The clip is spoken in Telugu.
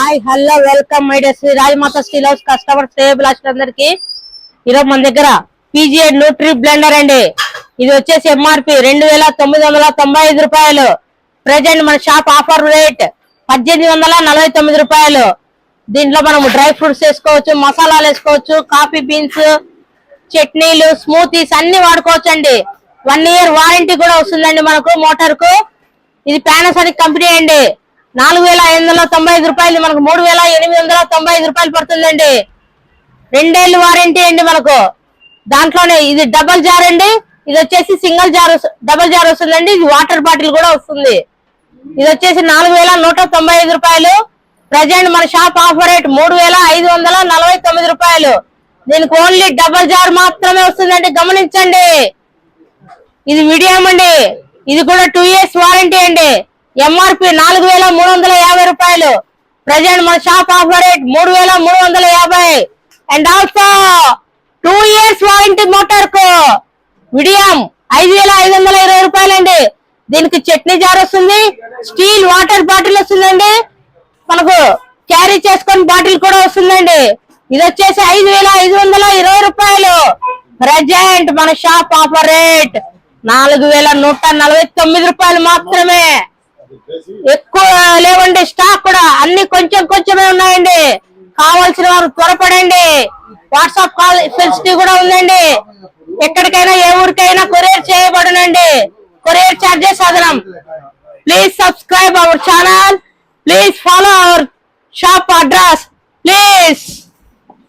Hi hello welcome my dear Sri Rajamata steel house customer సేవలు అందరికి ఈరోజు మన దగ్గర పీజీఐ న్యూట్రీ బ్లెండర్ అండి. ఇది వచ్చేసి ఎంఆర్పి 2995 రూపాయలు. ప్రెజెంట్ మన షాప్ ఆఫర్ రేట్ 1849 రూపాయలు. దీంట్లో మనం డ్రై ఫ్రూట్స్ వేసుకోవచ్చు, మసాలాలు వేసుకోవచ్చు, కాఫీ బీన్స్, చట్నీలు, స్మూతీస్ అన్ని వాడుకోవచ్చు అండి. 1 year వారంటీ కూడా వస్తుందండి మనకు మోటార్ కు. ఇది పానాసోనిక్ కంపెనీ అండి. 4595 రూపాయలు మనకు 3895 రూపాయలు పడుతుందండి. 2 ఏళ్ళు వారంటీ అండి మనకు. దాంట్లోనే ఇది డబల్ జార్ అండి, ఇది వచ్చేసి సింగిల్ జార్ డబల్ జార్ వస్తుందండి. ఇది వాటర్ బాటిల్ కూడా వస్తుంది. ఇది వచ్చేసి 4195 రూపాయలు. ప్రజెంట్ మన షాప్ ఆఫర్ రేట్ 3549 రూపాయలు. దీనికి ఓన్లీ డబల్ జార్ మాత్రమే వస్తుందండి, గమనించండి. ఇది మీడియం అండి, ఇది కూడా 2 years వారంటీ అండి. ఎంఆర్పి 4350 రూపాయలు. ప్రజెంట్ మన shop offer rate 3350. And also 2 years warranty motor కు. మీడియం 5520 రూపాయలు అండి. దీనికి చట్నీ జార్ వస్తుంది, స్టీల్ వాటర్ బాటిల్ వస్తుందండి, మనకు క్యారీ చేసుకొని బాటిల్ కూడా వస్తుందండి. ఇది వచ్చేసి 5520 రూపాయలు. ప్రజెంట్ మన షాప్ ఆఫర్ రేట్ 4149 రూపాయలు మాత్రమే. ఎక్కువ లేవండి, స్టాక్ కూడా అన్ని కొంచెం కొంచెమే ఉన్నాయండి. కావాల్సిన వారు త్వరపడండి. వాట్సాప్ కాల్ ఫెసిలిటీ కూడా ఉందండి. ఎక్కడికైనా ఏ ఊరికైనా కొరియర్ చేయబడునండి. కొరియర్ చార్జెస్ అదనం. Please subscribe our channel. Please follow our shop address please.